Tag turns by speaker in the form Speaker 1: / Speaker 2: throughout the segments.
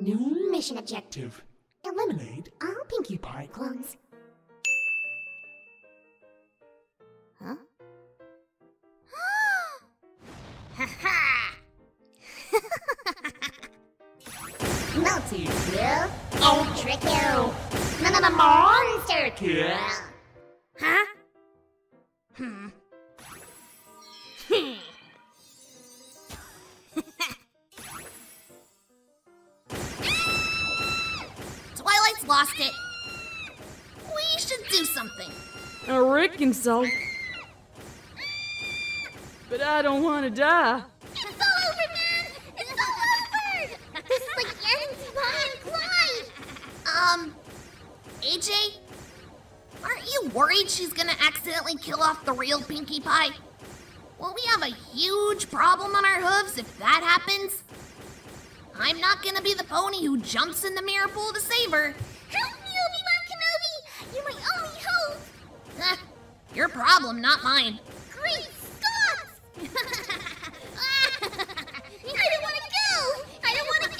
Speaker 1: New mission objective. Eliminate all Pinkie Pie clones.
Speaker 2: Huh? Ha-ha!
Speaker 1: Multi-kill. Ultra kill. Monster kill.
Speaker 2: Huh? Twilight's lost it. We should do something.
Speaker 3: I reckon so. But I don't want to die.
Speaker 2: It's all over, man! It's all over! This is like Aaron's Bonnie and Clyde! AJ? Aren't you worried she's gonna accidentally kill off the real Pinkie Pie? Will we have a huge problem on our hooves if that happens? I'm not gonna be the pony who jumps in the mirror pool to save her. Help me, Obi-Wan Kenobi! You're my only hope! Your problem, not mine. Great Scott! I don't want to go! I don't want to go!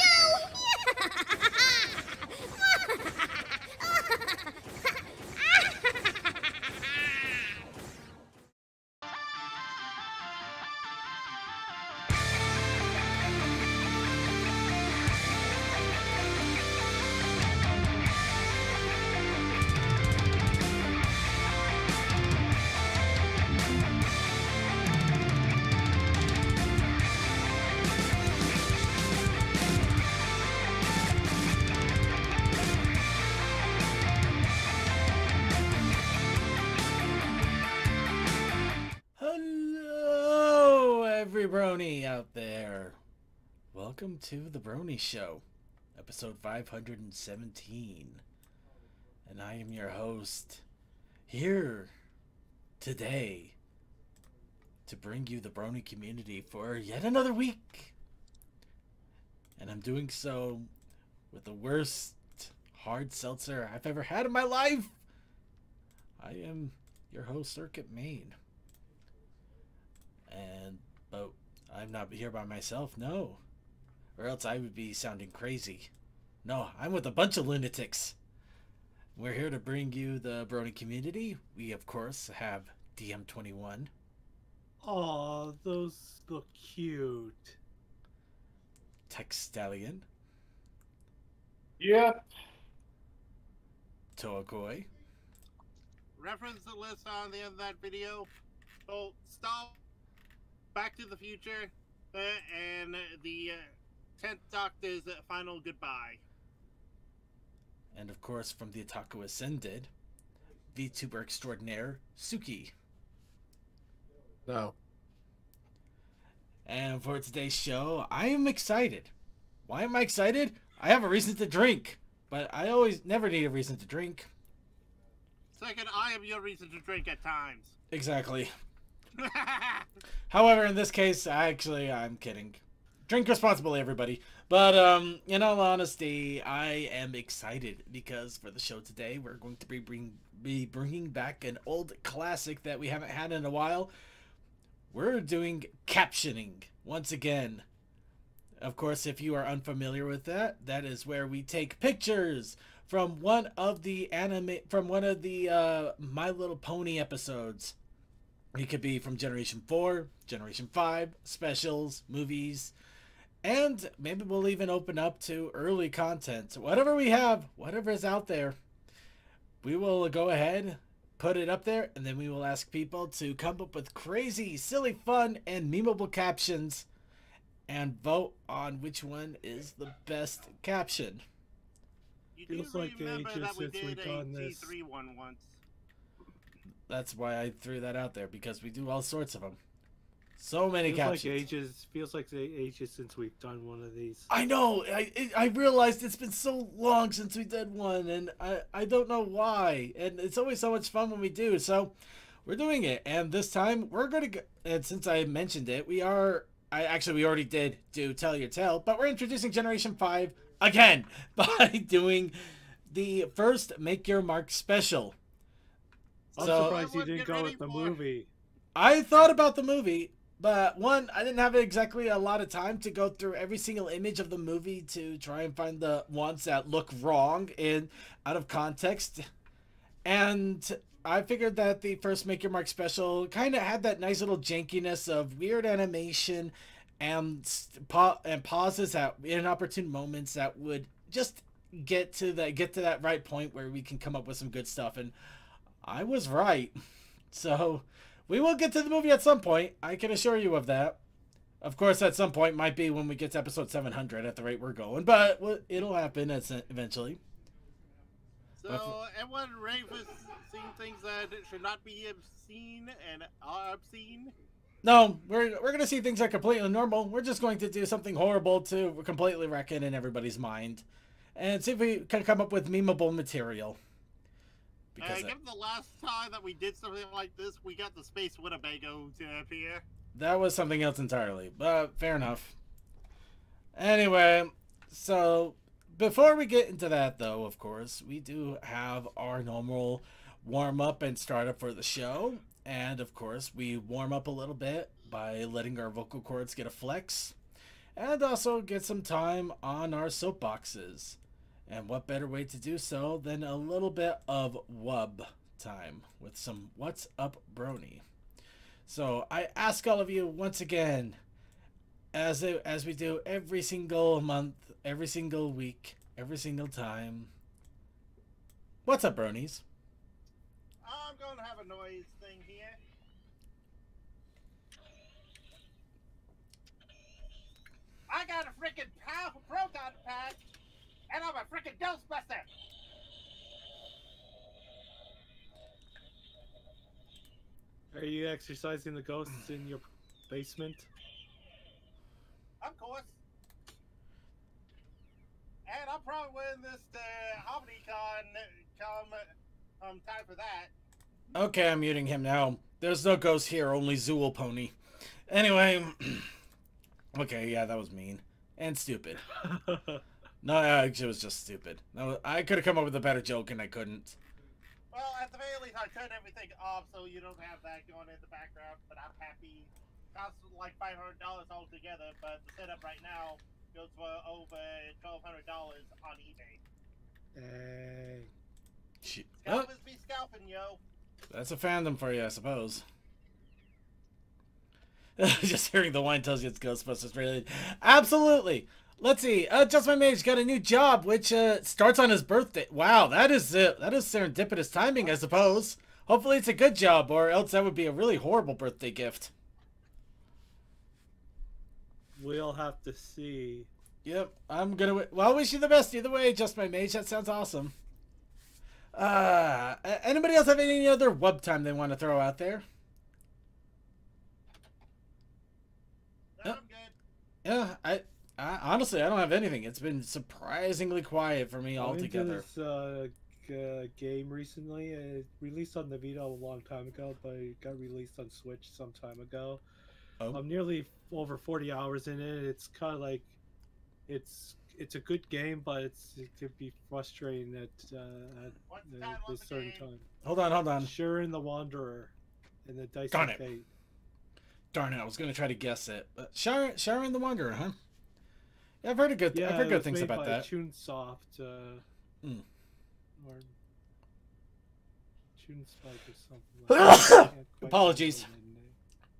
Speaker 4: Hello, every Brony out there. Welcome to the Brony Show, episode 517. And I am your host, here today to bring you the Brony community for yet another week. And I'm doing so with the worst hard seltzer I've ever had in my life. I am your host, Circuit Main. But I'm not here by myself, no. Or else I would be sounding crazy. No, I'm with a bunch of lunatics. We're here to bring you the Brony community. We, of course, have DM21.
Speaker 5: Aw, those look cute.
Speaker 4: Tech Stallion.
Speaker 6: Yep.
Speaker 4: Toakoi.
Speaker 6: Reference the list on the end of that video. So, stop. Back to the Future, and the 10th Doctor's final goodbye.
Speaker 4: And of course, from the Otaku Ascended, VTuber extraordinaire, Suki.
Speaker 5: No.
Speaker 4: And for today's show, I am excited. Why am I excited? I have a reason to drink, but I always never need a reason to drink.
Speaker 6: Second, I am your reason to drink at times.
Speaker 4: Exactly. However, in this case, I'm kidding. Drink responsibly, everybody. But, in all honesty, I am excited because for the show today, we're going to be bringing back an old classic that we haven't had in a while. We're doing captioning once again. Of course, if you are unfamiliar with that, that is where we take pictures from one of the My Little Pony episodes. It could be from Generation 4, Generation 5, specials, movies, and maybe we'll even open up to early content. Whatever we have, whatever is out there, we will go ahead, put it up there, and then we will ask people to come up with crazy, silly, fun, and memeable captions and vote on which one is the best caption.
Speaker 6: You
Speaker 5: Feels
Speaker 6: do
Speaker 5: like
Speaker 6: remember
Speaker 5: ages
Speaker 6: that we
Speaker 5: since we've
Speaker 6: did
Speaker 5: done
Speaker 6: a
Speaker 5: this.
Speaker 6: G3 one once.
Speaker 4: That's why I threw that out there, because we do all sorts of them. So many captions.
Speaker 5: Feels like ages since we've done one of these.
Speaker 4: I know. I realized it's been so long since we did one, and I don't know why. And it's always so much fun when we do. So we're doing it, and this time we're gonna go. And since I mentioned it, we already did do Tell Your Tale, but we're introducing Generation 5 again by doing the first Make Your Mark special.
Speaker 5: I'm
Speaker 4: So
Speaker 5: surprised you didn't go with the movie.
Speaker 4: I thought about the movie, But one, I didn't have exactly a lot of time to go through every single image of the movie to try and find the ones that look wrong and out of context. And I figured that the first Make Your Mark special kind of had that nice little jankiness of weird animation and pauses at inopportune moments that would just get to that right point where we can come up with some good stuff. And I was right. So we will get to the movie at some point. I can assure you of that. Of course, at some point might be when we get to episode 700 at the rate we're going, but it'll happen eventually.
Speaker 6: So, everyone ready for seeing things that should not be obscene and are obscene?
Speaker 4: No, we're going to see things that are completely normal. We're just going to do something horrible to completely wreck it in everybody's mind. And see if we can come up with memeable material. Because
Speaker 6: given the last time that we did something like this, we got the Space Winnebago to appear.
Speaker 4: That was something else entirely, but fair enough. Anyway, so before we get into that, though, of course, we do have our normal warm-up and startup for the show. And, of course, we warm up a little bit by letting our vocal cords get a flex. And also get some time on our soapboxes. And what better way to do so than a little bit of wub time with some What's Up Brony. So I ask all of you once again, as we do every single month, every single week, every single time, what's up, Bronies?
Speaker 6: I'm going to have a noise thing here. I got a freaking powerful proton pack, and I'm a freaking Ghostbuster!
Speaker 5: Are you exercising the ghosts in your basement?
Speaker 6: Of course. And I'm probably winning this HomonyCon come time for that.
Speaker 4: Okay, I'm muting him now. There's no ghost here, only Zool Pony. Anyway, okay, yeah, that was mean and stupid. No, actually, it was just stupid. No, I could have come up with a better joke, and I couldn't.
Speaker 6: Well, at the very least, I turned everything off so you don't have that going in the background, but I'm happy. Costs like $500 altogether, but the setup right now goes for over $1,200 on eBay.
Speaker 5: Hey.
Speaker 6: Scalpers be scalping, yo.
Speaker 4: That's a fandom for you, I suppose. Just hearing the whine tells you it's Ghostbusters related. Absolutely. Let's see. Just My Mage got a new job, which starts on his birthday. Wow, that is serendipitous timing, I suppose. Hopefully it's a good job, or else that would be a really horrible birthday gift.
Speaker 5: We'll have to see.
Speaker 4: Yep, I'm gonna. Well, wish you the best either way. Just My Mage. That sounds awesome. Anybody else have any other wub time they want to throw out there?
Speaker 6: No, I'm good.
Speaker 4: Yeah, I honestly, I don't have anything. It's been surprisingly quiet for me altogether.
Speaker 5: This game recently. It released on the Vita a long time ago, but it got released on Switch some time ago.
Speaker 4: Oh.
Speaker 5: I'm nearly over 40 hours in it. It's kind of like, it's a good game, but it could be frustrating at this certain time.
Speaker 4: Hold on.
Speaker 5: Sharon the Wanderer and the Dice
Speaker 4: Darn
Speaker 5: of
Speaker 4: it.
Speaker 5: Fate.
Speaker 4: Darn it, I was gonna try to guess it. But Sharon the Wanderer, huh? Yeah, I've heard good things about that.
Speaker 5: Chunsoft, or Chunspike or something like that.
Speaker 4: Apologies.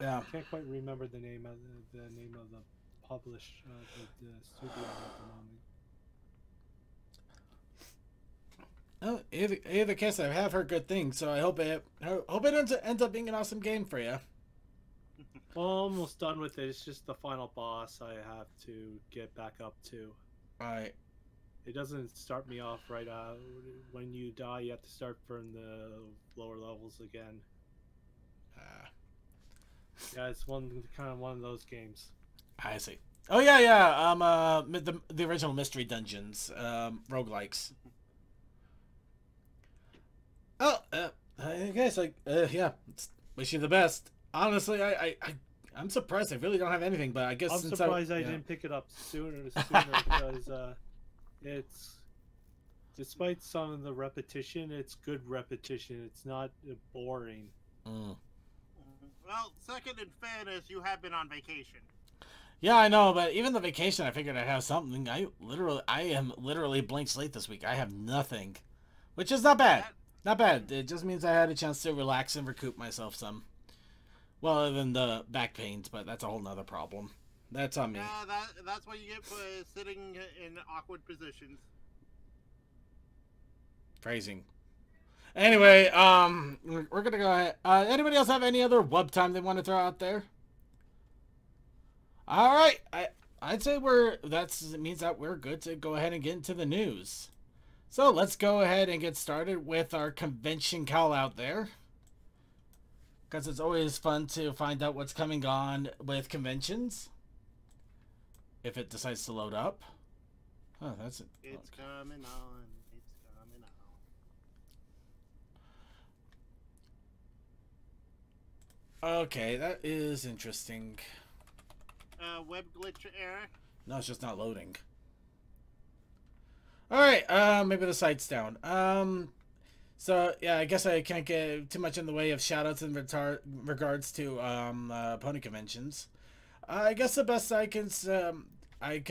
Speaker 4: Yeah.
Speaker 5: I can't quite remember the name of the published the studio at the moment.
Speaker 4: Oh, either case, I have heard good things, so I hope it ends up being an awesome game for you.
Speaker 5: Almost done with it. It's just the final boss I have to get back up to.
Speaker 4: Alright.
Speaker 5: It doesn't start me off right out. When you die, you have to start from the lower levels again. Yeah, it's kind of one of those games.
Speaker 4: I see. Oh yeah. The original Mystery Dungeons, roguelikes. Oh, I guess yeah. Wish you the best. Honestly, I'm surprised. I really don't have anything, but I guess
Speaker 5: I'm surprised I didn't pick it up sooner because it's, despite some of the repetition, it's good repetition. It's not boring.
Speaker 6: Well, second, in fairness, you have been on vacation.
Speaker 4: Yeah, I know, but even the vacation, I figured I'd have something. I am literally blank slate this week. I have nothing, which is not bad. Not bad. It just means I had a chance to relax and recoup myself some. Well, other than the back pains, but that's a whole nother problem. That's on me.
Speaker 6: Yeah, that's what you get for sitting in awkward positions.
Speaker 4: Phrasing. Anyway, we're gonna go ahead. Anybody else have any other wub time they want to throw out there? All right, I'd say it means that we're good to go ahead and get into the news. So let's go ahead and get started with our convention call out there, because it's always fun to find out what's coming on with conventions. If it decides to load up. Oh, that's it.
Speaker 6: It's coming on. It's coming on.
Speaker 4: Okay, that is interesting.
Speaker 6: Web glitch error.
Speaker 4: No, it's just not loading. Alright, maybe the site's down. So, yeah, I guess I can't get too much in the way of shoutouts in regards to, pony conventions. I guess the best I can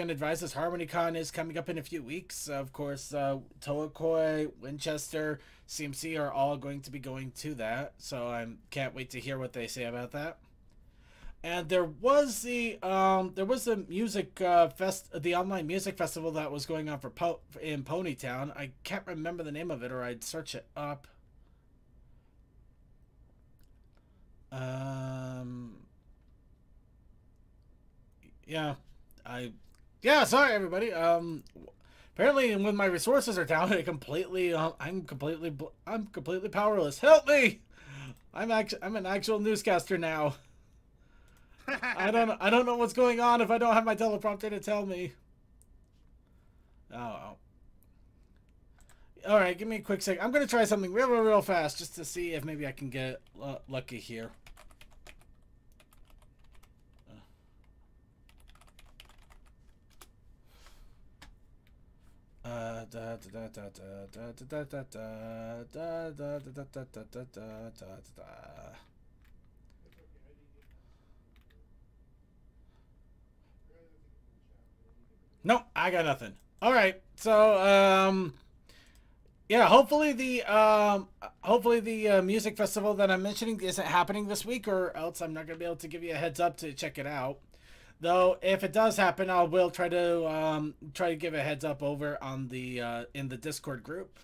Speaker 4: advise is HarmonyCon is coming up in a few weeks. Of course, Toakoi, Winchester, CMC are all going to be going to that, so I can't wait to hear what they say about that. And there was the music the online music festival that was going on in Ponytown. I can't remember the name of it, or I'd search it up. Sorry everybody. Apparently with my resources are down, I'm completely powerless. Help me! I'm an actual newscaster now. I don't know what's going on if I don't have my teleprompter to tell me. Oh. Alright, give me a quick sec. I'm going to try something real fast just to see if maybe I can get lucky here. Nope, I got nothing. All right, so yeah, hopefully the music festival that I'm mentioning isn't happening this week, or else I'm not gonna be able to give you a heads up to check it out. Though if it does happen, I will try to give a heads up over on the in the Discord group.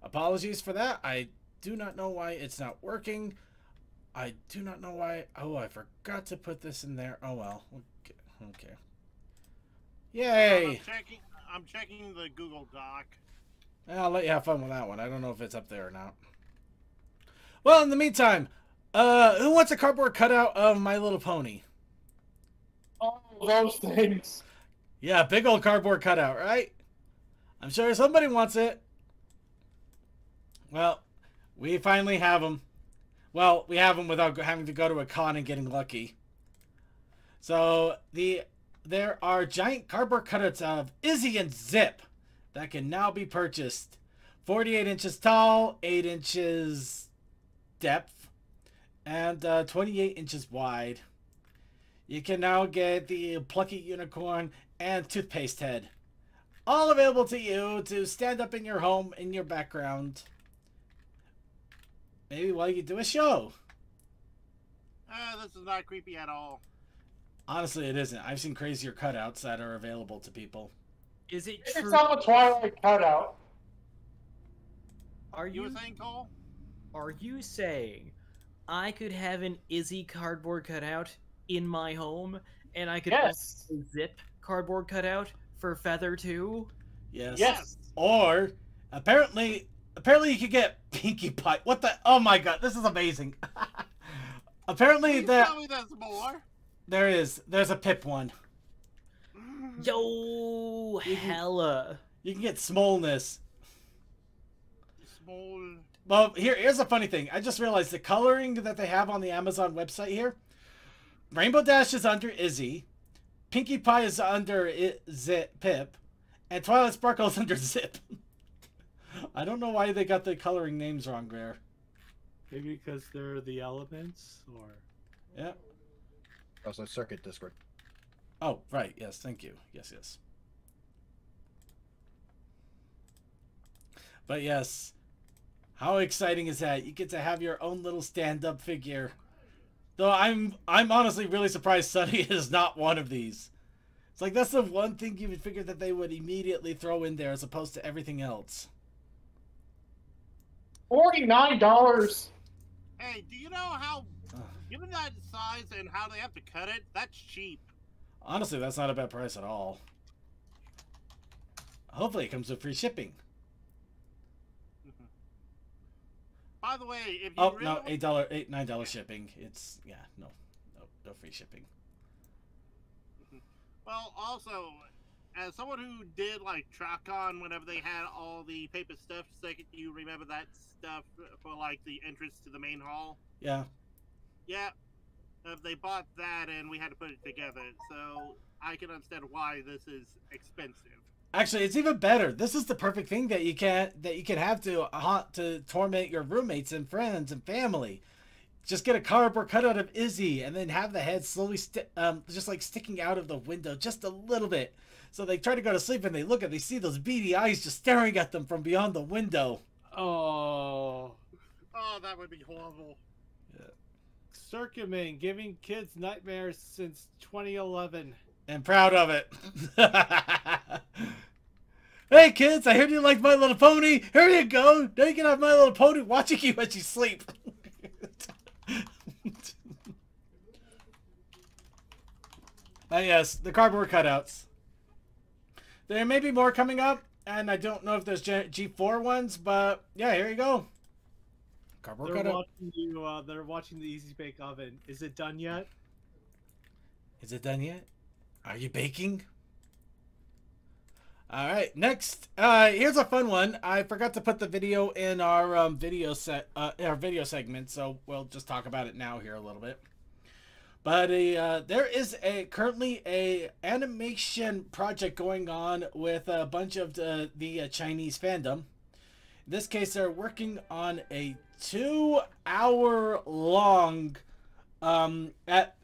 Speaker 4: Apologies for that. I do not know why it's not working. I do not know why. Oh, I forgot to put this in there. Oh well. Okay. Yay!
Speaker 6: I'm checking the Google Doc.
Speaker 4: I'll let you have fun with that one. I don't know if it's up there or not. Well, in the meantime, who wants a cardboard cutout of My Little Pony?
Speaker 5: Oh, those things.
Speaker 4: Yeah, big old cardboard cutout, right? I'm sure somebody wants it. Well, we finally have them. Well, we have them without having to go to a con and getting lucky. So, there are giant cardboard cutouts of Izzy and Zip that can now be purchased. 48 inches tall, 8 inches depth, and 28 inches wide. You can now get the Plucky Unicorn and Toothpaste Head. All available to you to stand up in your home, in your background. Maybe while you do a show.
Speaker 6: This is not creepy at all.
Speaker 4: Honestly, it isn't. I've seen crazier cutouts that are available to people.
Speaker 3: Is it
Speaker 5: It's
Speaker 3: true?
Speaker 5: not a Twilight cutout.
Speaker 6: You were saying, Cole?
Speaker 3: Are you saying I could have an Izzy cardboard cutout in my home, and I could
Speaker 5: Yes.
Speaker 3: also Zip cardboard cutout for Feather too?
Speaker 4: Yes.
Speaker 5: Yes.
Speaker 4: Or apparently you could get Pinkie Pie. What the? Oh my god, this is amazing. Apparently
Speaker 6: Tell me there's more.
Speaker 4: there's a Pip one.
Speaker 3: Yo, hella.
Speaker 4: You can get Smolness.
Speaker 6: Small.
Speaker 4: Well, here's a funny thing. I just realized the coloring that they have on the Amazon website here. Rainbow Dash is under Izzy, Pinkie Pie is under Pip, and Twilight Sparkle is under Zip. I don't know why they got the coloring names wrong there.
Speaker 5: Maybe because they're the elements, or
Speaker 4: Yeah.
Speaker 7: Also, circuit district.
Speaker 4: Oh, right. Yes, thank you. Yes, yes. But yes, how exciting is that? You get to have your own little stand-up figure. Though I'm honestly really surprised Sunny is not one of these. It's like that's the one thing you would figure that they would immediately throw in there as opposed to everything else.
Speaker 7: $49.
Speaker 6: Hey, do you know how, given that size and how they have to cut it, that's cheap.
Speaker 4: Honestly, that's not a bad price at all. Hopefully it comes with free shipping.
Speaker 6: By the way, if you
Speaker 4: Oh,
Speaker 6: really
Speaker 4: no,
Speaker 6: want-
Speaker 4: $9 shipping. It's, yeah, no free shipping.
Speaker 6: Well, also, as someone who did like TrackCon whenever they had all the paper stuff, second, you remember that stuff for like the entrance to the main hall?
Speaker 4: Yeah.
Speaker 6: Yeah, they bought that and we had to put it together, so I can understand why this is expensive.
Speaker 4: Actually, it's even better. This is the perfect thing that you can have to torment your roommates and friends and family. Just get a cardboard cutout of Izzy and then have the head slowly just like sticking out of the window just a little bit. So they try to go to sleep and they look and they see those beady eyes just staring at them from beyond the window.
Speaker 5: oh,
Speaker 6: that would be horrible.
Speaker 5: Circuit Man giving kids nightmares since 2011.
Speaker 4: And proud of it. Hey kids, I heard you like My Little Pony. Here you go. Now you can have My Little Pony watching you as you sleep. Yes, the cardboard cutouts. There may be more coming up, and I don't know if there's G4 ones, but yeah, here you go. Cardboard
Speaker 5: They're
Speaker 4: cutout.
Speaker 5: watching you. They're watching the Easy Bake Oven. Is it done yet?
Speaker 4: Is it done yet? Are you baking? All right, next. Here's a fun one. I forgot to put the video in our video segment, so we'll just talk about it now here a little bit. But there is currently a animation project going on with a bunch of the Chinese fandom. In this case, they're working on a 2-hour-long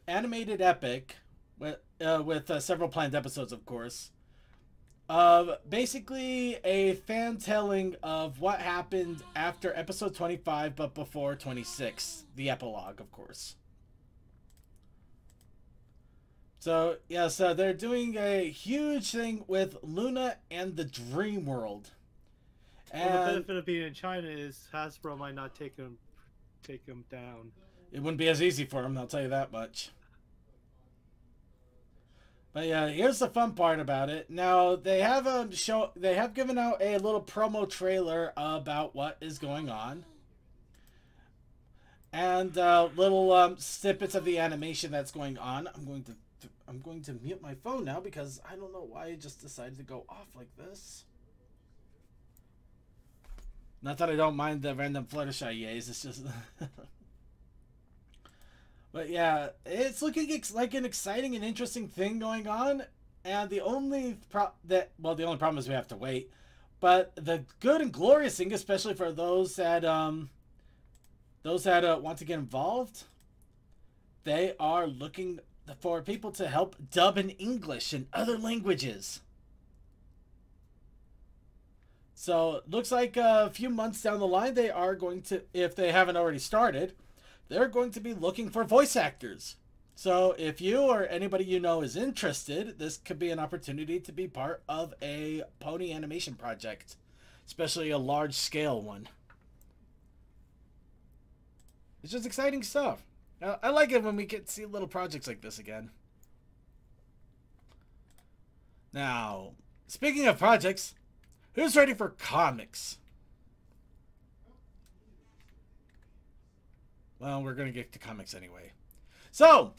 Speaker 4: animated epic with several planned episodes, of course. Basically a fan telling of what happened after episode 25, but before 26, the epilogue, of course. So, yeah, so they're doing a huge thing with Luna and the Dream World. And
Speaker 5: Well, the benefit of being in China is Hasbro might not take them down.
Speaker 4: it wouldn't be as easy for them, I'll tell you that much. But yeah, here's the fun part about it. Now they have given out a little promo trailer about what is going on, and little snippets of the animation that's going on. I'm going to mute my phone now because I don't know why it just decided to go off like this. Not that I don't mind the random Fluttershy yays, it's just. But yeah, it's looking like an exciting and interesting thing going on, and the only problem is we have to wait. But the good and glorious thing, especially for those that want to get involved, they are looking for people to help dub in English and other languages. So it looks like a few months down the line, they are going to, if they haven't already started, they're going to be looking for voice actors. So if you or anybody you know is interested, this could be an opportunity to be part of a pony animation project, especially a large-scale one. It's just exciting stuff. I like it when we get to see little projects like this again. Now, speaking of projects, who's ready for comics? Well, we're going to get to comics anyway. So,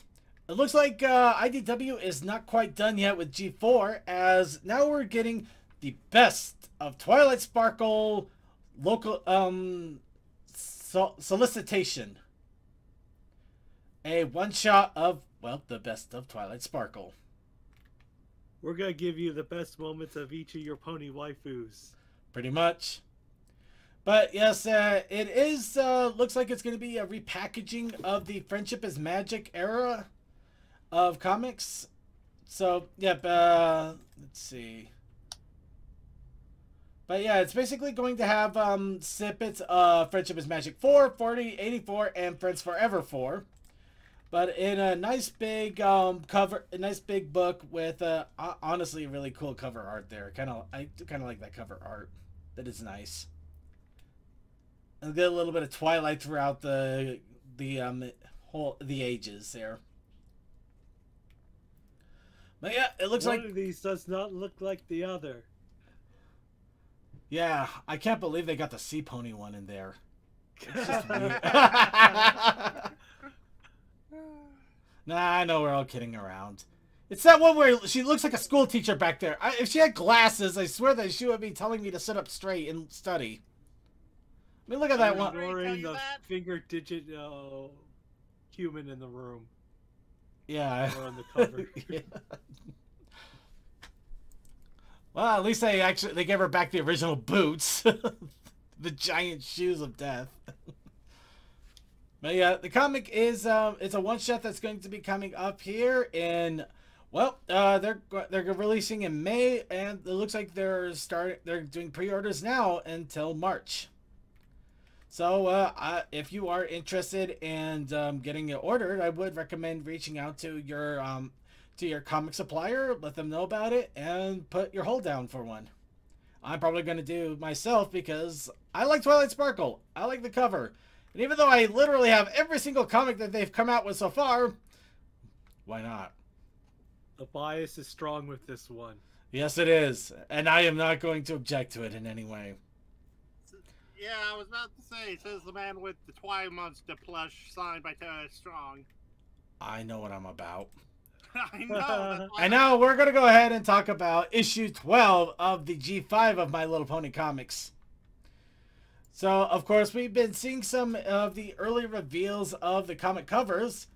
Speaker 4: it looks like IDW is not quite done yet with G4, as now we're getting the best of Twilight Sparkle local solicitation. A one-shot of, well, the best of Twilight Sparkle.
Speaker 5: We're gonna give you the best moments of each of your pony waifus.
Speaker 4: Pretty much. But yes, it is. Looks like it's going to be a repackaging of the Friendship is Magic era of comics. So, yep. Let's see. But yeah, it's basically going to have snippets of Friendship is Magic 4, 40, 84, and Friends Forever 4. But in a nice big cover, a nice big book with honestly really cool cover art there. I kind of like that cover art. That is nice. And get a little bit of Twilight throughout the ages there. But yeah, it looks like
Speaker 5: one of these does not look like the other.
Speaker 4: Yeah, I can't believe they got the Sea Pony one in there. It's just weird. Nah, I know we're all kidding around. It's that one where she looks like a school teacher back there. If she had glasses, I swear that she would be telling me to sit up straight and study. I mean, look at that one.
Speaker 5: Ignoring the finger digit human in the room.
Speaker 4: Yeah.
Speaker 5: Or on the cover.
Speaker 4: Yeah. Well, at least they gave her back the original boots. The giant shoes of death. But yeah, the comic is it's a one shot that's going to be coming up here in they're releasing in May, and it looks like they're doing pre-orders now until March. So if you are interested in getting it ordered, I would recommend reaching out to your comic supplier, let them know about it, and put your hold down for one. I'm probably going to do myself because I like Twilight Sparkle. I like the cover. And even though I literally have every single comic that they've come out with so far, why not?
Speaker 5: The bias is strong with this one.
Speaker 4: Yes, it is. And I am not going to object to it in any way.
Speaker 6: Yeah, I was about to say, says the man with the Twilight Monster plush signed by Tara Strong.
Speaker 4: I know what I'm about.
Speaker 6: I know.
Speaker 4: And now we're going to go ahead and talk about issue 12 of the G5 of My Little Pony comics. So, of course, we've been seeing some of the early reveals of the comic covers,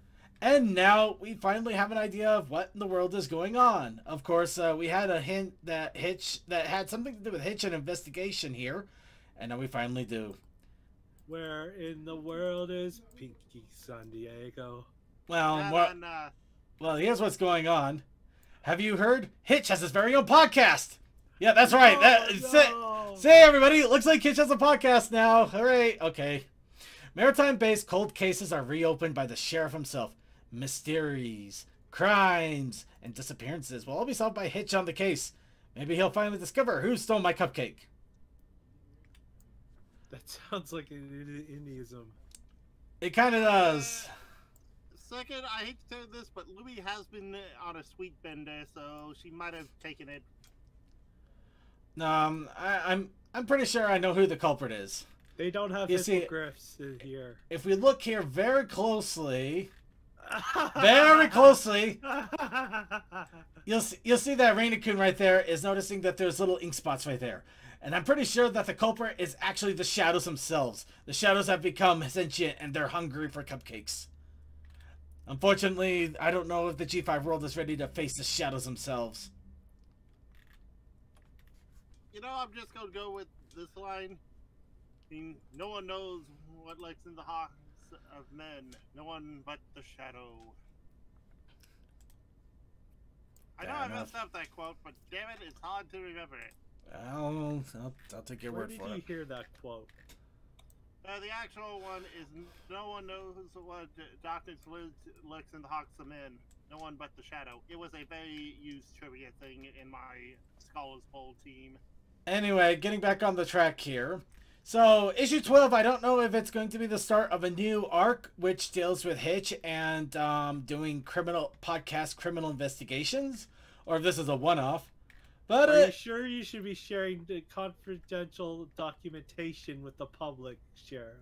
Speaker 4: and now we finally have an idea of what in the world is going on. Of course, we had a hint that had something to do with Hitch and investigation here, and now we finally do.
Speaker 5: Where in the world is Pinky San Diego?
Speaker 4: Well, here's what's going on. Have you heard? Hitch has his very own podcast. Yeah, that's right. Say, everybody, it looks like Hitch has a podcast now. Hooray. Okay. Maritime-based cold cases are reopened by the sheriff himself. Mysteries, crimes, and disappearances will all be solved by Hitch on the case. Maybe he'll finally discover who stole my cupcake.
Speaker 5: That sounds like an Indianism.
Speaker 4: It kind of does.
Speaker 6: Second, I hate to say this, but Louie has been on a sweet bender, so she might have taken it.
Speaker 4: I'm pretty sure I know who the culprit is.
Speaker 5: They don't have hippogriffs in here.
Speaker 4: If we look here very closely, you'll see that Rainy-kun right there is noticing that there's little ink spots right there. And I'm pretty sure that the culprit is actually the shadows themselves. The shadows have become sentient and they're hungry for cupcakes. Unfortunately, I don't know if the G5 world is ready to face the shadows themselves.
Speaker 6: You know, I'm just gonna go with this line. I mean, no one knows what lurks in the hearts of men. No one but the shadow. I know I messed up that quote, but damn it, it's hard to remember it.
Speaker 4: I'll take your word for it.
Speaker 5: Where did you hear that quote?
Speaker 6: The actual one is, no one knows what darkness lurks in the hearts of men. No one but the shadow. It was a very used trivia thing in my Scholars Bowl team.
Speaker 4: Anyway, getting back on the track here. So, issue 12, I don't know if it's going to be the start of a new arc, which deals with Hitch and doing criminal investigations, or if this is a one-off. But
Speaker 5: are you sure you should be sharing the confidential documentation with the public, Sheriff?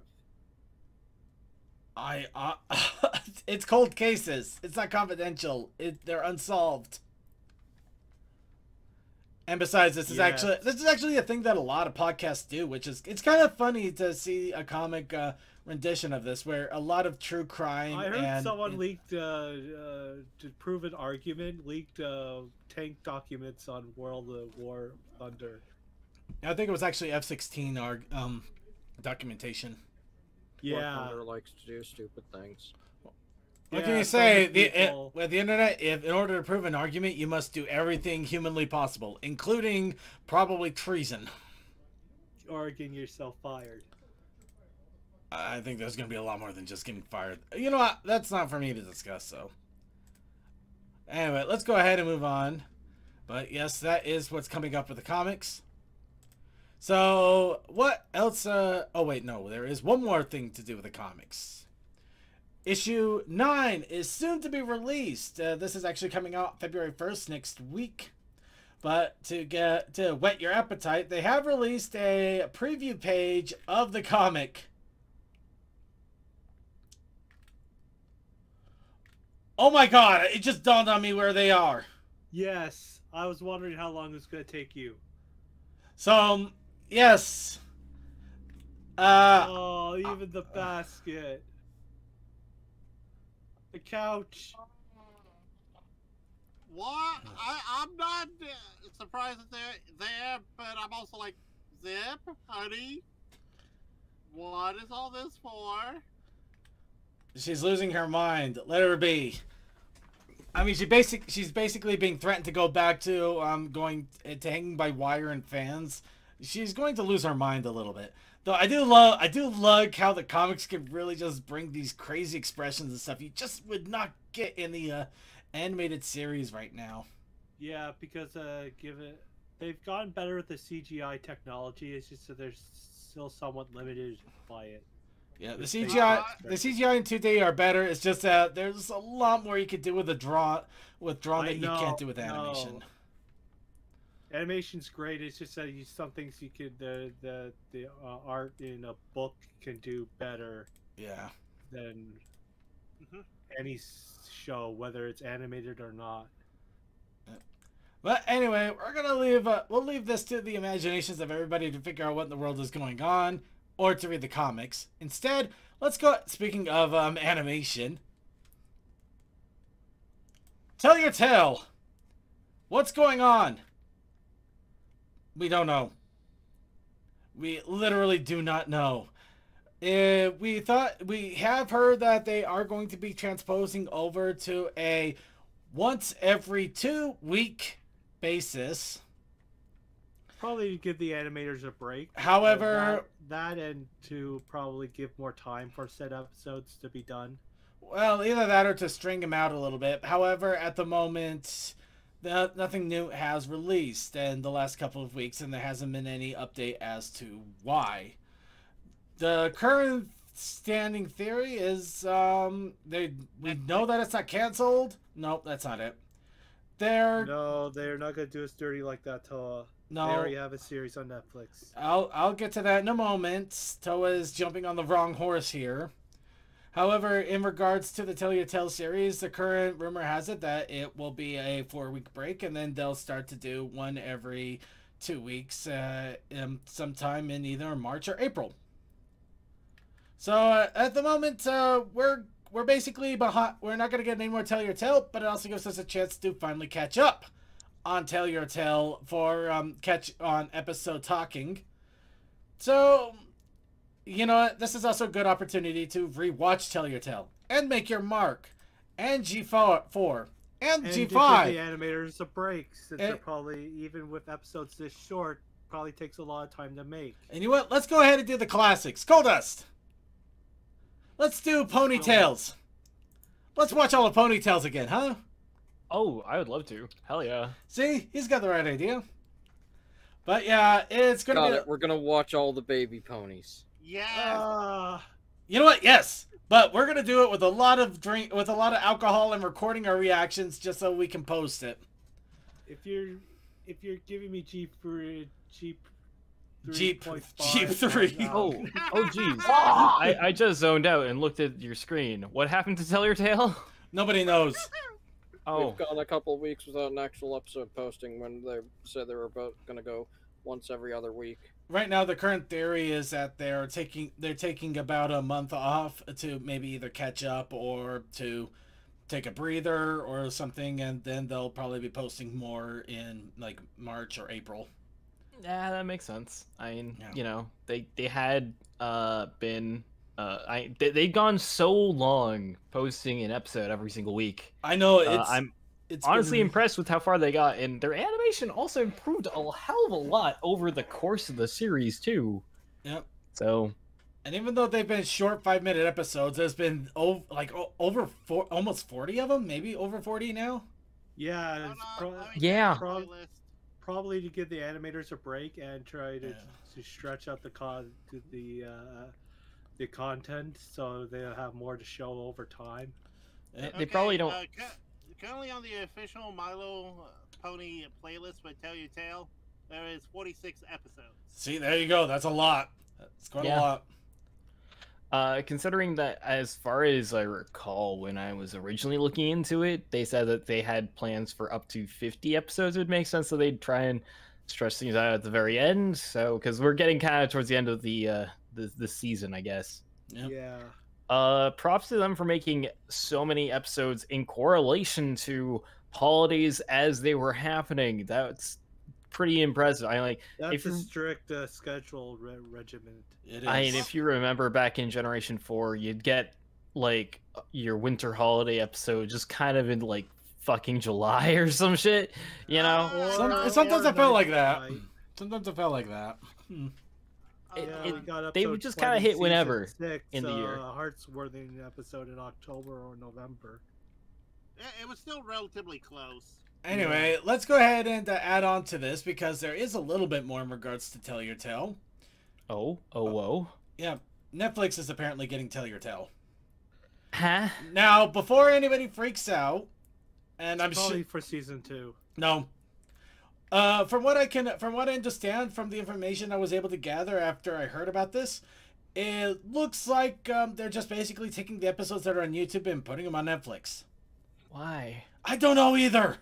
Speaker 4: It's cold cases. It's not confidential. They're unsolved. And besides, this is actually a thing that a lot of podcasts do, which is, it's kind of funny to see a comic rendition of this where a lot of true crime.
Speaker 5: I heard someone leaked to prove an argument, leaked tank documents on World of War Thunder.
Speaker 4: I think it was actually F-16 documentation.
Speaker 5: Yeah.
Speaker 8: Hunter likes to do stupid things.
Speaker 4: What can
Speaker 5: Yeah,
Speaker 4: you say?
Speaker 5: people-
Speaker 4: With the internet, if in order to prove an argument, you must do everything humanly possible, including probably treason.
Speaker 5: Or getting yourself fired.
Speaker 4: I think there's going to be a lot more than just getting fired. You know what? That's not for me to discuss, so. Anyway, let's go ahead and move on. But yes, that is what's coming up with the comics. So, what else? Oh, wait, no. There is one more thing to do with the comics. Issue 9 is soon to be released. This is actually coming out February 1st, next week. But to whet your appetite, they have released a preview page of the comic. Oh my god, it just dawned on me where they are.
Speaker 5: Yes, I was wondering how long it's going to take you.
Speaker 4: So, yes.
Speaker 5: Oh, even the basket. The couch.
Speaker 6: What? I'm not surprised that they're there, but I'm also like, Zip, honey, what is all this for?
Speaker 4: She's losing her mind. Let her be. I mean, she's basically being threatened to go back to going to hanging by wire and fans. She's going to lose her mind a little bit. Though I do love how the comics can really just bring these crazy expressions and stuff you just would not get in the animated series right now.
Speaker 5: Yeah, because they've gotten better with the CGI technology. It's just that they're still somewhat limited by it.
Speaker 4: Yeah, the CGI and 2D are better. It's just that there's a lot more you can do with drawn that you can't do with animation.
Speaker 5: Animation's great. It's just that some things you could the art in a book can do better.
Speaker 4: Yeah.
Speaker 5: Than any show, whether it's animated or not.
Speaker 4: But anyway, we're gonna leave. We'll leave this to the imaginations of everybody to figure out what in the world is going on, or to read the comics. Instead, let's go. Speaking of animation, tell your tale. What's going on? We don't know. We literally do not know. We have heard that they are going to be transposing over to a once every 2 week basis.
Speaker 5: Probably to give the animators a break.
Speaker 4: However,
Speaker 5: that and to probably give more time for said episodes to be done.
Speaker 4: Well, either that or to string them out a little bit. However, at the moment, nothing new has released in the last couple of weeks, and there hasn't been any update as to why. The current standing theory is we know that it's not canceled. Nope, that's not it. They're
Speaker 5: not gonna do us dirty like that, Toa.
Speaker 4: No,
Speaker 5: they already have a series on Netflix.
Speaker 4: I'll get to that in a moment. Toa is jumping on the wrong horse here. However, in regards to the Tell Your Tale series, the current rumor has it that it will be a 4-week break, and then they'll start to do one every 2 weeks, sometime in either March or April. So at the moment, we're basically behind. We're not going to get any more Tell Your Tale, but it also gives us a chance to finally catch up on Tell Your Tale for catch on episode talking. So, you know what? This is also a good opportunity to rewatch Tell Your Tale and make your mark, and G4 and G5.
Speaker 5: To give the animators a break, since they're probably, even with episodes this short, probably takes a lot of time to make.
Speaker 4: And you know what? Let's go ahead and do the classics. Goldust. Let's do Ponytails. Let's watch all the Ponytails again, huh?
Speaker 9: Oh, I would love to. Hell yeah.
Speaker 4: See? He's got the right idea. But yeah, it's going to be...
Speaker 8: We're going to watch all the baby ponies.
Speaker 6: Yeah.
Speaker 4: You know what? Yes. But we're going to do it with a lot of alcohol and recording our reactions just so we can post it.
Speaker 5: If you're giving me Jeep
Speaker 4: 3.
Speaker 9: Oh geez. I just zoned out and looked at your screen. What happened to Tell Your Tale?
Speaker 4: Nobody knows.
Speaker 9: Oh.
Speaker 8: We've gone a couple of weeks without an actual episode posting when they said they were going to go once every other week.
Speaker 4: Right now, the current theory is that they're taking about a month off to maybe either catch up or to take a breather or something, and then they'll probably be posting more in March or April.
Speaker 9: Yeah, that makes sense. I mean, you know, they had been they've gone so long posting an episode every single week.
Speaker 4: I know
Speaker 9: I'm
Speaker 4: it's
Speaker 9: honestly
Speaker 4: been...
Speaker 9: impressed with how far they got, and their animation also improved a hell of a lot over the course of the series too.
Speaker 4: Yep.
Speaker 9: So,
Speaker 4: and even though they've been short 5-minute episodes, there's been almost 40 of them, maybe over 40 now.
Speaker 5: Yeah, probably to give the animators a break and try to stretch out the content so they'll have more to show over time.
Speaker 9: They probably don't.
Speaker 6: Currently on the official Milo Pony playlist with Tell Your Tale, there is 46 episodes.
Speaker 4: See, there you go. That's a lot. That's quite a
Speaker 9: lot. Considering that, as far as I recall, when I was originally looking into it, they said that they had plans for up to 50 episodes. It would make sense that they'd try and stretch things out at the very end. So, because we're getting kind of towards the end of the season, I guess.
Speaker 4: Yep.
Speaker 5: Yeah.
Speaker 9: Props to them for making so many episodes in correlation to holidays as they were happening. That's pretty impressive.
Speaker 5: That's a strict schedule regiment.
Speaker 4: It is.
Speaker 9: I mean, if you remember back in Generation 4, you'd get like your winter holiday episode just kind of in like fucking July or some shit, you know?
Speaker 4: Sometimes I felt like that. Sometimes I felt like that.
Speaker 9: They would just kind of hit whenever in the year.
Speaker 5: Heartsworthy episode in October or November.
Speaker 6: It was still relatively close.
Speaker 4: Anyway, let's go ahead and add on to this because there is a little bit more in regards to Tell Your Tale.
Speaker 9: Whoa.
Speaker 4: Yeah, Netflix is apparently getting Tell Your Tale.
Speaker 9: Huh?
Speaker 4: Now, before anybody freaks out, and I'm
Speaker 5: probably for season 2.
Speaker 4: No. From what I understand from the information I was able to gather after I heard about this, it looks like they're just basically taking the episodes that are on YouTube and putting them on Netflix.
Speaker 9: Why?
Speaker 4: I don't know either.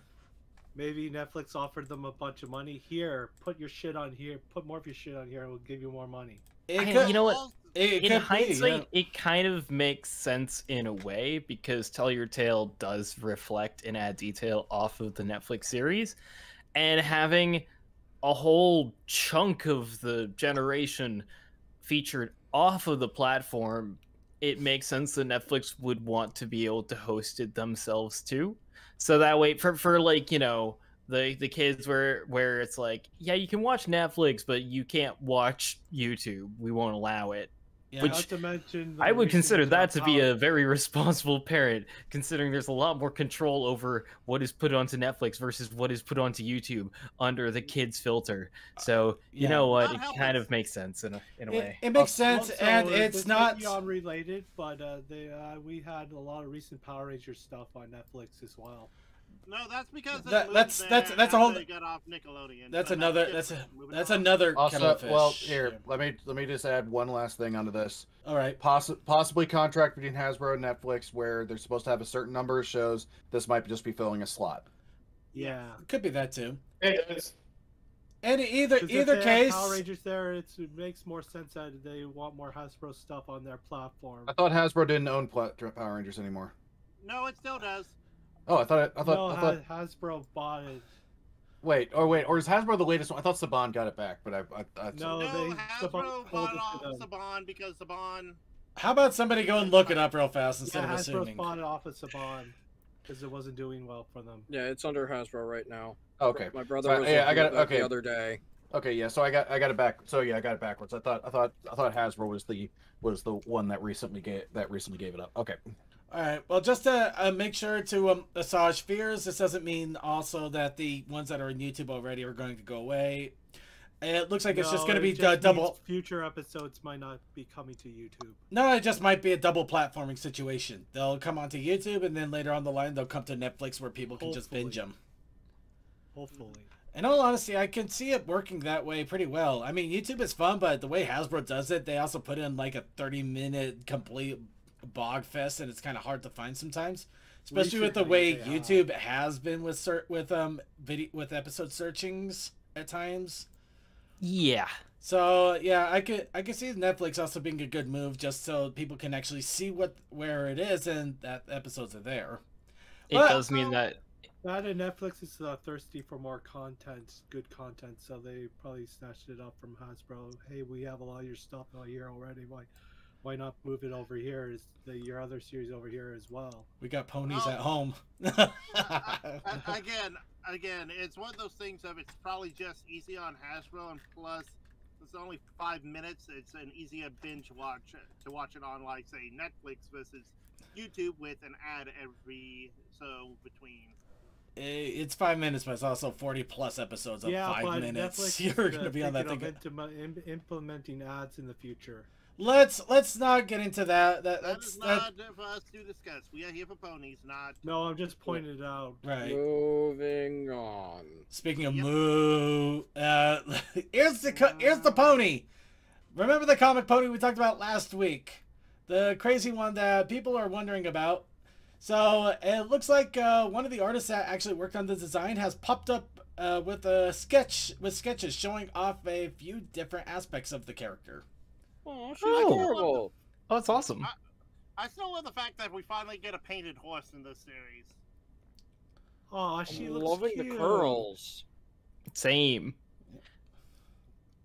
Speaker 5: Maybe Netflix offered them a bunch of money. Here, put your shit on here. Put more of your shit on here, and we'll give you more money.
Speaker 9: You know what? In hindsight, it kind of makes sense in a way because Tell Your Tale does reflect and add detail off of the Netflix series. And having a whole chunk of the generation featured off of the platform, it makes sense that Netflix would want to be able to host it themselves too. So that way, for like, you know, the kids where it's like, yeah, you can watch Netflix, but you can't watch YouTube. We won't allow it.
Speaker 5: Yeah,
Speaker 9: Which
Speaker 5: not to mention
Speaker 9: I would consider that to be a very responsible parent, considering there's a lot more control over what is put onto Netflix versus what is put onto YouTube under the kids filter. So you know what, it kind of makes sense in a way.
Speaker 4: It makes sense,
Speaker 5: Also,
Speaker 4: and it's not
Speaker 5: unrelated, but we had a lot of recent Power Rangers stuff on Netflix as well.
Speaker 6: No, that's because
Speaker 4: that's a whole.
Speaker 6: They got off Nickelodeon.
Speaker 4: That's another. That's another.
Speaker 7: Also, well, here, let me just add one last thing onto this.
Speaker 4: All right.
Speaker 7: Possibly contract between Hasbro and Netflix where they're supposed to have a certain number of shows. This might just be filling a slot.
Speaker 5: Yeah,
Speaker 4: it could be that too.
Speaker 7: It is.
Speaker 4: And either case,
Speaker 5: Power Rangers there, it makes more sense that they want more Hasbro stuff on their platform.
Speaker 7: I thought Hasbro didn't own Power Rangers anymore.
Speaker 6: No, it still does.
Speaker 7: Oh, I thought
Speaker 5: Hasbro bought it.
Speaker 7: Wait, or is Hasbro the latest one? I thought Saban got it back, but I
Speaker 6: Hasbro bought off Saban because Saban.
Speaker 4: How about somebody go and look it up real fast instead of assuming?
Speaker 5: Hasbro bought it off of Saban because it wasn't doing well for them.
Speaker 8: Yeah, it's under Hasbro right now.
Speaker 7: Okay.
Speaker 8: My brother was the other day.
Speaker 7: Okay, yeah. So I got it back. So yeah, I got it backwards. I thought Hasbro was the one that recently gave it up. Okay.
Speaker 4: All right. Well, just to make sure to massage fears, this doesn't mean also that the ones that are on YouTube already are going to go away. It looks like it's just going to be double.
Speaker 5: Future episodes might not be coming to YouTube.
Speaker 4: No, it just might be a double platforming situation. They'll come onto YouTube, and then later on the line, they'll come to Netflix where people can just binge them.
Speaker 5: Hopefully.
Speaker 4: In all honesty, I can see it working that way pretty well. I mean, YouTube is fun, but the way Hasbro does it, they also put in like a 30-minute complete bog fest, and it's kind of hard to find sometimes, especially with the way YouTube has been with episode searchings at times.
Speaker 9: Yeah.
Speaker 4: So yeah, I could see Netflix also being a good move, just so people can actually see where it is and that episodes are there.
Speaker 9: It does mean that
Speaker 5: That and Netflix is thirsty for more content, good content, so they probably snatched it up from Hasbro. Hey, we have a lot of your stuff here already. Why not move it over here? Is your other series over here as well?
Speaker 4: We got ponies at home.
Speaker 6: Again, it's one of those things of it's probably just easy on Hasbro, and plus it's only 5 minutes. It's an easier binge watch to watch it on, like say Netflix versus YouTube with an ad every so between.
Speaker 4: It's 5 minutes, but it's also 40+ episodes of 5 minutes.
Speaker 5: Netflix
Speaker 4: You're gonna be on that thing.
Speaker 5: Implementing ads in the future.
Speaker 4: Let's not get into that.
Speaker 6: That's not for us to discuss. We are here for ponies, not.
Speaker 5: No, I'm just pointing it out.
Speaker 4: Right.
Speaker 8: Moving on.
Speaker 4: Speaking of moo, here's the pony. Remember the comic pony we talked about last week? The crazy one that people are wondering about. So it looks like one of the artists that actually worked on the design has popped up with sketches showing off a few different aspects of the character.
Speaker 8: Oh, she's adorable.
Speaker 9: Oh, that's awesome.
Speaker 6: I still love the fact that we finally get a painted horse in this series.
Speaker 5: Oh, she looks
Speaker 8: loving
Speaker 5: cute.
Speaker 8: the curls.
Speaker 9: Same.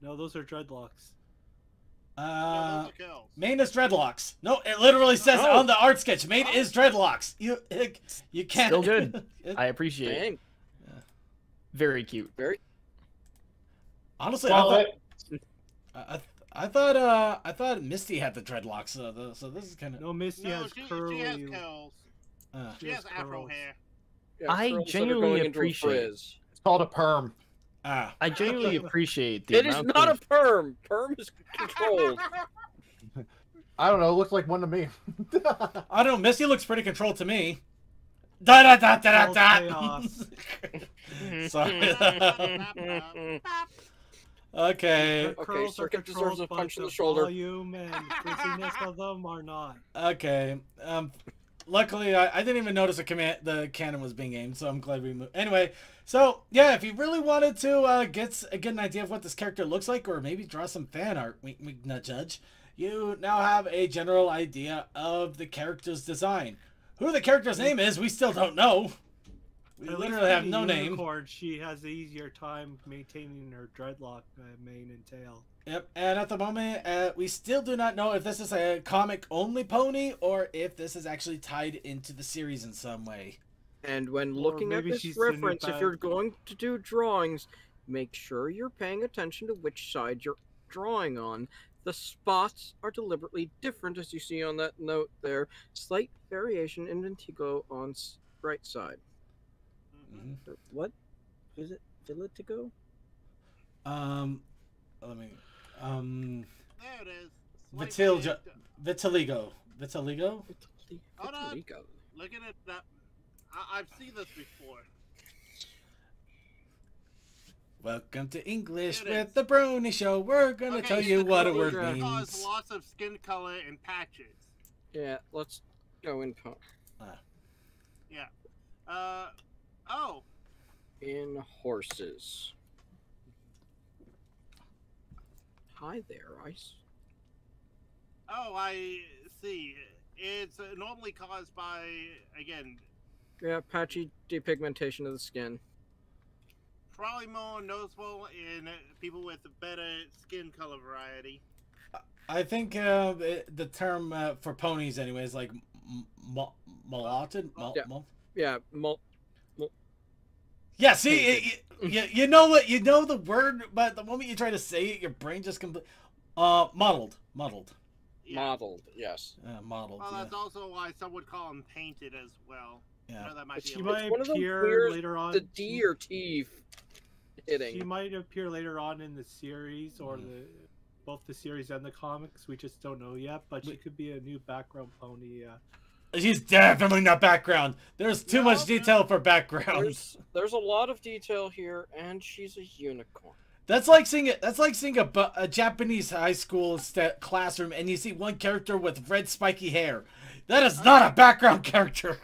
Speaker 5: No, those are dreadlocks.
Speaker 4: Mane is dreadlocks. No, it literally says on the art sketch, Mane is dreadlocks. You can't.
Speaker 9: Still good. I appreciate it. Very cute.
Speaker 8: Very.
Speaker 4: Honestly, I thought Misty had the dreadlocks. So this is kind of.
Speaker 5: No, Misty has curly.
Speaker 6: She has curls. She has afro hair.
Speaker 8: Yeah,
Speaker 9: I genuinely appreciate.
Speaker 7: It's called a perm.
Speaker 4: I
Speaker 9: genuinely appreciate the
Speaker 8: It is not a perm. Perm is controlled.
Speaker 7: I don't know. It looks like one to me.
Speaker 4: I don't know. Misty looks pretty controlled to me. Da da da da da da. Sorry. Okay.
Speaker 8: Okay, Circuit deserves a punch in the shoulder.
Speaker 5: Volume and frizziness of them are not.
Speaker 4: Okay. Luckily, I didn't even notice the cannon was being aimed, so I'm glad we moved. Anyway, so yeah, if you really wanted to get an idea of what this character looks like, or maybe draw some fan art, we not judge, you now have a general idea of the character's design. Who the character's name is, we still don't know. We literally have no name.
Speaker 5: She has an easier time maintaining her dreadlock mane and tail.
Speaker 4: Yep, and at the moment, we still do not know if this is a comic-only pony or if this is actually tied into the series in some way.
Speaker 8: And when looking at this reference, if you're going to do drawings, make sure you're paying attention to which side you're drawing on. The spots are deliberately different, as you see on that note there. Slight variation in Vitigo on right side.
Speaker 4: Mm-hmm.
Speaker 8: What? Is it Vitigo?
Speaker 4: Let me.
Speaker 6: There it is.
Speaker 4: Vitiligo.
Speaker 6: Hold on. Look at it up. I've seen this before.
Speaker 4: Welcome to English with the Brony Show. We're gonna tell you what a word means.
Speaker 6: Cause lots of skin color and patches.
Speaker 8: Yeah, let's go in.
Speaker 6: Yeah. Oh.
Speaker 8: In horses. Hi there, Ice.
Speaker 6: Oh, I see. It's normally caused by, again...
Speaker 8: Yeah, patchy depigmentation of the skin.
Speaker 6: Probably more noticeable in people with a better skin color variety.
Speaker 4: I think the term for ponies, anyway, is like mulatted. Yeah, see, you know what, you know the word, but the moment you try to say it, your brain just muddled.
Speaker 6: Yeah.
Speaker 8: Modeled, yes.
Speaker 4: Modeled.
Speaker 6: Well, that's also why some would call them painted as well.
Speaker 4: Yeah.
Speaker 6: You know, that might
Speaker 5: She
Speaker 6: be
Speaker 5: might
Speaker 8: one of them
Speaker 5: appear
Speaker 8: weird,
Speaker 5: later on.
Speaker 8: The D or T hitting.
Speaker 5: She might appear later on in the series, or both the series and the comics. We just don't know yet, but she could be a new background pony.
Speaker 4: She's definitely not background. There's too much detail for background.
Speaker 8: There's a lot of detail here, and she's a unicorn.
Speaker 4: That's like seeing a Japanese high school classroom, and you see one character with red spiky hair. That is not a background character.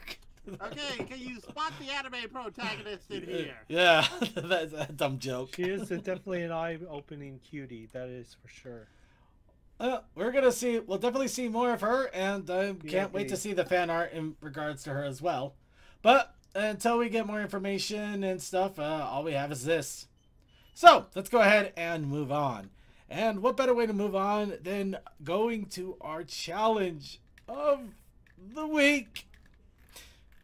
Speaker 6: Okay, can you spot the anime protagonist in here?
Speaker 4: Yeah, that's a dumb joke.
Speaker 5: She is definitely an eye-opening cutie. That is for sure.
Speaker 4: We'll definitely see more of her, and I can't wait to see the fan art in regards to her as well. But until we get more information and stuff, all we have is this. So, let's go ahead and move on. And what better way to move on than going to our challenge of the week?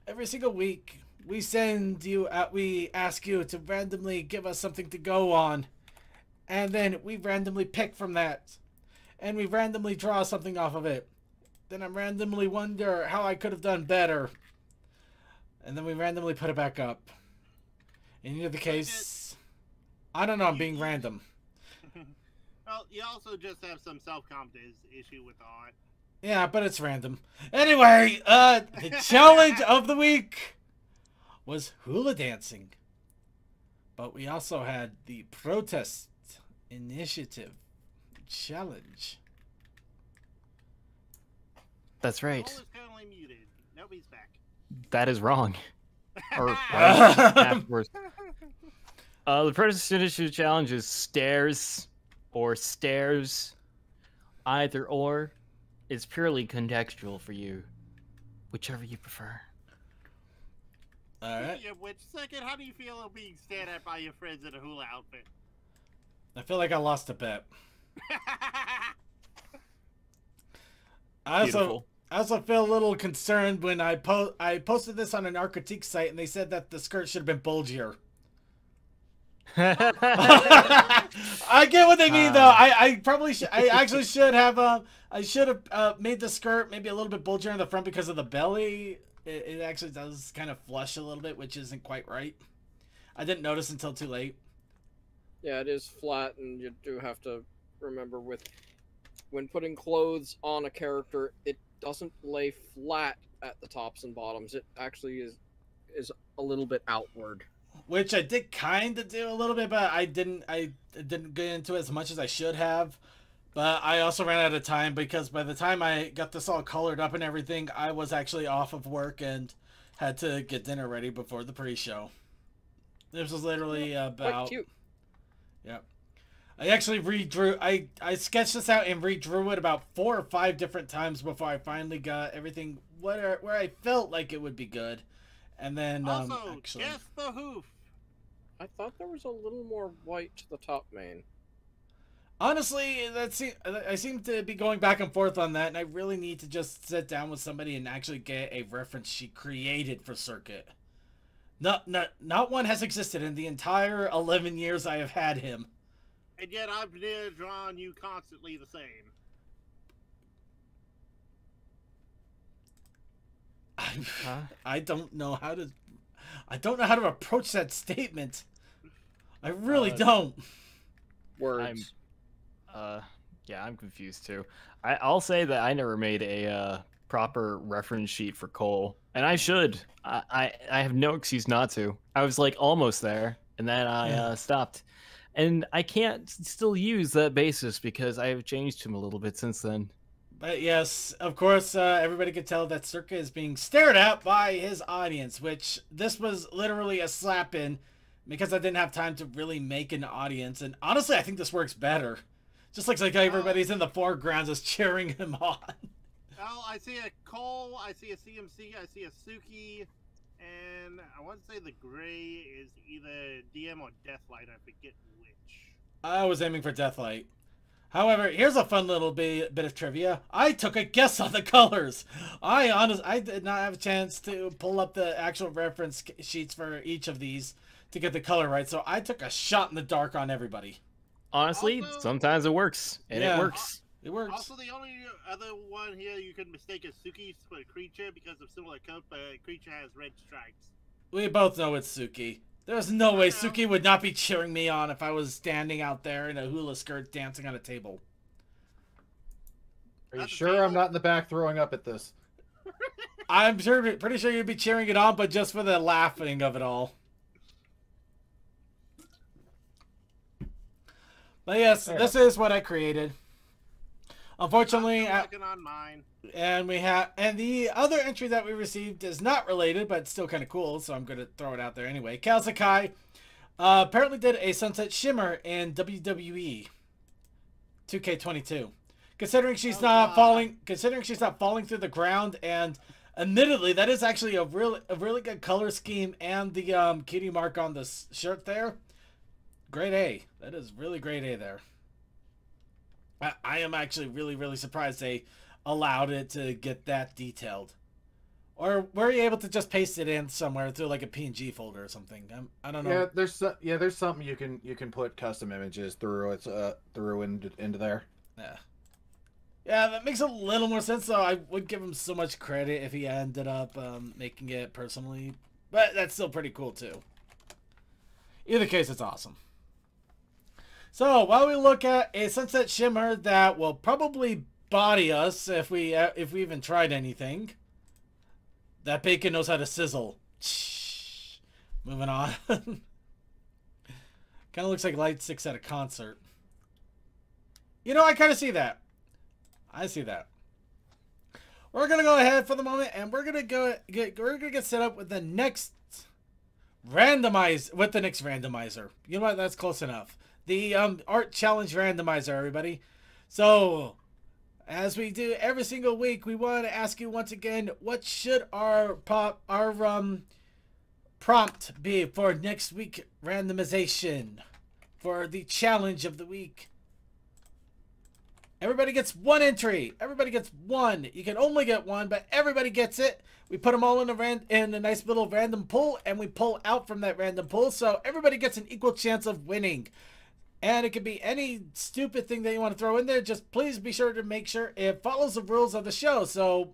Speaker 4: Every single week, we ask you to randomly give us something to go on. And then we randomly pick from that. And we randomly draw something off of it. Then I randomly wonder how I could have done better. And then we randomly put it back up. In either case, I don't know, I'm being random.
Speaker 6: Well, you also just have some self-confidence issue with the art.
Speaker 4: Yeah, but it's random. Anyway, the challenge of the week was hula dancing. But we also had the protest initiative challenge.
Speaker 9: That's right.
Speaker 6: Cole is currently muted. Nobody's back.
Speaker 9: That is wrong. Or afterwards. The protest initiative challenge is stairs or stairs. Either or. It's purely contextual for you. Whichever you prefer.
Speaker 4: Alright.
Speaker 6: Which second, how do you feel about being stared at by your friends in a hula outfit?
Speaker 4: I feel like I lost a bet. I also feel a little concerned when I posted this on an art critique site and they said that the skirt should have been bulgier. I get what they mean though. I actually should have made the skirt maybe a little bit bulgier in the front because of the belly. It actually does kind of flush a little bit, which isn't quite right. I didn't notice until too late.
Speaker 8: Yeah, it is flat, and you do have to remember when putting clothes on a character, it doesn't lay flat at the tops and bottoms. It actually is a little bit outward.
Speaker 4: Which I did kind of do a little bit, but I didn't get into it as much as I should have. But I also ran out of time because by the time I got this all colored up and everything, I was actually off of work and had to get dinner ready before the pre-show. This was literally about...
Speaker 8: Quite cute.
Speaker 4: Yep. I actually redrew... I sketched this out and redrew it about 4 or 5 different times before I finally got everything where I felt like it would be good. And then,
Speaker 6: also,
Speaker 4: actually...
Speaker 6: guess the hoof.
Speaker 8: I thought there was a little more white to the top mane.
Speaker 4: Honestly, I seem to be going back and forth on that, and I really need to just sit down with somebody and actually get a reference sheet created for Circuit. Not one has existed in the entire 11 years I have had him.
Speaker 6: And yet I've drawn you constantly the same.
Speaker 4: I don't know how to approach that statement. I really don't.
Speaker 8: Words.
Speaker 9: Yeah, I'm confused too. I'll say that I never made a proper reference sheet for Cole, and I should. I have no excuse not to. I was like almost there, and then I stopped. And I can't still use that basis because I have changed him a little bit since then.
Speaker 4: But yes, of course, everybody could tell that Circa is being stared at by his audience, which this was literally a slap in because I didn't have time to really make an audience. And honestly, I think this works better. Just looks like everybody's in the foreground just cheering him on.
Speaker 6: Well, I see a Cole, I see a CMC, I see a Suki, and I want to say the gray is either DM or Deathlight, I forget which.
Speaker 4: I was aiming for Deathlight. However, here's a fun little bit of trivia. I took a guess on the colors. I did not have a chance to pull up the actual reference sheets for each of these to get the color right, so I took a shot in the dark on everybody.
Speaker 9: Honestly, also, sometimes it works, and it works.
Speaker 4: It works.
Speaker 6: Also, the only other one here you could mistake as Suki for a creature because of similar coat, but a creature has red stripes. We
Speaker 4: both know it's Suki. There's no way Suki would not be cheering me on if I was standing out there in a hula skirt dancing on a table.
Speaker 7: Are you sure I'm not in the back throwing up at this?
Speaker 4: I'm pretty sure you'd be cheering it on, but just for the laughing of it all. But yes, this is what I created. Unfortunately,
Speaker 6: on mine.
Speaker 4: And the other entry that we received is not related, but still kind of cool, so I'm going to throw it out there anyway. Kalzakai apparently did a Sunset Shimmer in WWE 2K22. Considering she's not falling through the ground and Admittedly, that is actually a really good color scheme, and the kitty mark on the shirt there. Grade A. That is really grade A there. I am actually really surprised they allowed it to get that detailed. Or were you able to just paste it in somewhere through like a PNG folder or something? I don't know.
Speaker 7: Yeah, there's something you can put custom images through. It's through into there.
Speaker 4: Yeah. Yeah, that makes a little more sense, though. I would give him so much credit if he ended up making it personally. But that's still pretty cool, too. Either case, it's awesome. So, while we look at a sunset shimmer that will probably body us if we even tried anything. That bacon knows how to sizzle. Shh. Moving on. Kind of looks like light sticks at a concert. You know, I kind of see that. I see that. We're gonna go ahead for the moment, and we're gonna get set up with the next randomizer. You know what? That's close enough. The art challenge randomizer, everybody. So, as we do every single week, we want to ask you once again, what should our prompt be for next week randomization for the challenge of the week? Everybody gets one entry. Everybody gets one. You can only get one, but everybody gets it. We put them all in a nice little random pool, and we pull out from that random pool, so everybody gets an equal chance of winning. And it could be any stupid thing that you want to throw in there. Just please be sure to make sure it follows the rules of the show. So,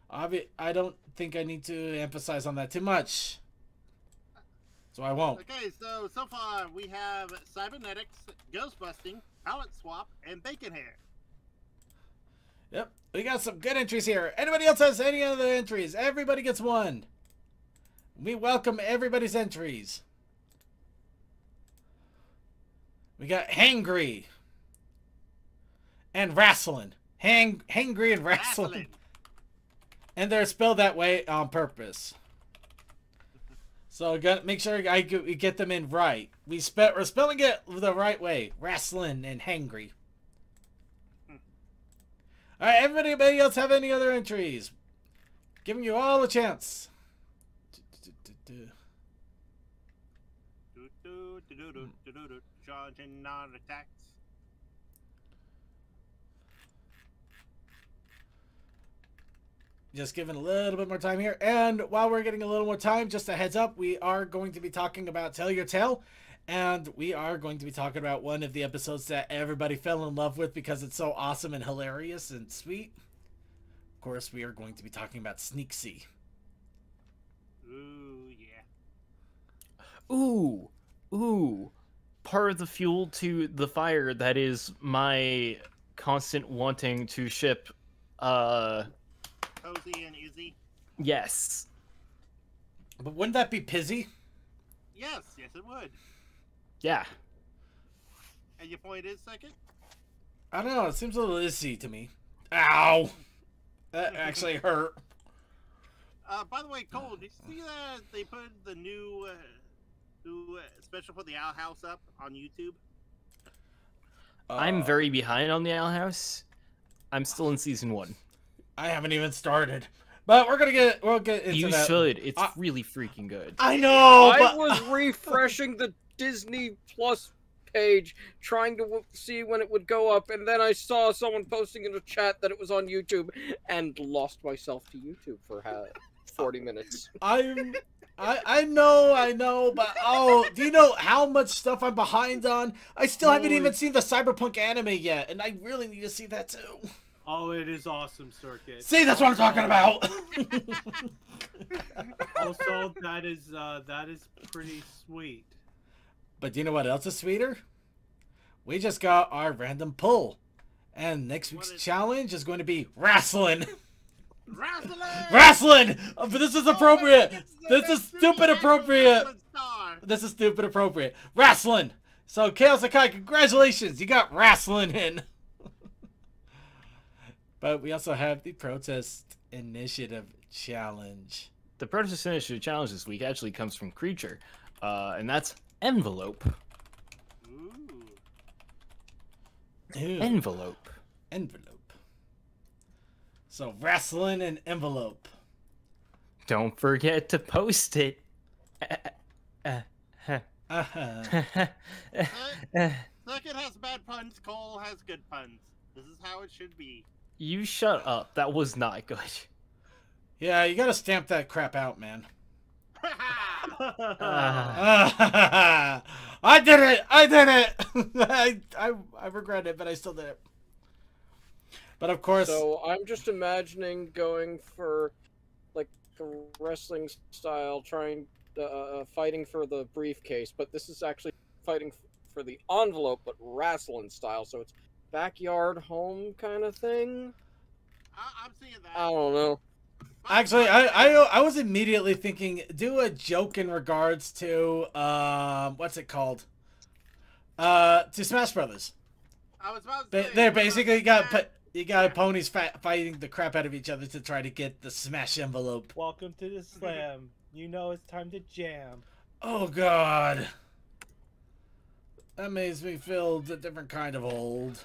Speaker 4: I don't think I need to emphasize on that too much. So I won't.
Speaker 6: Okay, so far we have cybernetics, ghost busting, palette swap, and bacon hair.
Speaker 4: Yep, we got some good entries here. Anybody else has any other entries? Everybody gets one. We welcome everybody's entries. We got hangry and wrestling. Hangry and wrestling. And they're spelled that way on purpose. So gotta make sure we get them in right. We're spelling it the right way. Wrestling and hangry. Alright, everybody else have any other entries? Giving you all a chance.
Speaker 6: Charging non-attacks.
Speaker 4: Just giving a little bit more time here. And while we're getting a little more time, just a heads up, we are going to be talking about Tell Your Tale. And we are going to be talking about one of the episodes that everybody fell in love with because it's so awesome and hilarious and sweet. Of course, we are going to be talking about Sneaksy.
Speaker 6: Ooh, yeah.
Speaker 9: Ooh. Part of the fuel to the fire that is my constant wanting to ship,
Speaker 6: Cozy and Izzy?
Speaker 9: Yes.
Speaker 4: But wouldn't that be Pizzy?
Speaker 6: Yes, it would.
Speaker 9: Yeah.
Speaker 6: And your point is, second?
Speaker 4: I don't know, it seems a little Izzy to me. Ow! That actually hurt.
Speaker 6: By the way, Cole, did you see that they put the new special for the Owl House up on YouTube?
Speaker 9: I'm very behind on the Owl House. I'm still in season 1.
Speaker 4: I haven't even started. But we'll get into
Speaker 9: you
Speaker 4: that.
Speaker 9: should. It's really freaking good.
Speaker 4: I know,
Speaker 8: I was refreshing the Disney Plus page, trying to see when it would go up, and then I saw someone posting in the chat that it was on YouTube, and lost myself to YouTube for 40 minutes.
Speaker 4: I know, but do you know how much stuff I'm behind on? I still haven't even seen the Cyberpunk anime yet, and I really need to see that too.
Speaker 5: Oh, it is awesome, Circuit.
Speaker 4: See, that's what I'm talking about.
Speaker 5: Also, that is pretty sweet.
Speaker 4: But do you know what else is sweeter? We just got our random pull, and next week's challenge is going to be wrestling. Wrestling! Oh, but this is appropriate. This is stupid appropriate. This is stupid appropriate. Wrestling. So, Chaos Akai, congratulations. You got wrestling in. But we also have the Protest Initiative Challenge.
Speaker 9: The Protest Initiative Challenge this week actually comes from Creature, and that's Envelope.
Speaker 6: Ooh.
Speaker 9: Envelope.
Speaker 4: So, wrestling and envelope.
Speaker 9: Don't forget to post it.
Speaker 6: Circuit has bad puns, Cole has good puns. This is how it should be.
Speaker 9: You shut up. That was not good.
Speaker 4: Yeah, you gotta stamp that crap out, man. I did it! I did it! I regret it, but I still did it. But of course...
Speaker 8: So I'm just imagining going for, like, a wrestling style, fighting for the briefcase, but this is actually fighting for the envelope, but wrestling style, so it's backyard home kind of thing?
Speaker 6: I'm seeing that.
Speaker 8: I don't know.
Speaker 4: Actually, I was immediately thinking, do a joke in regards to, what's it called? To Smash Brothers.
Speaker 6: I was about to say,
Speaker 4: they're basically you got ponies fighting the crap out of each other to try to get the Smash envelope.
Speaker 5: Welcome to the slam. You know it's time to jam.
Speaker 4: Oh God. That makes me feel a different kind of old.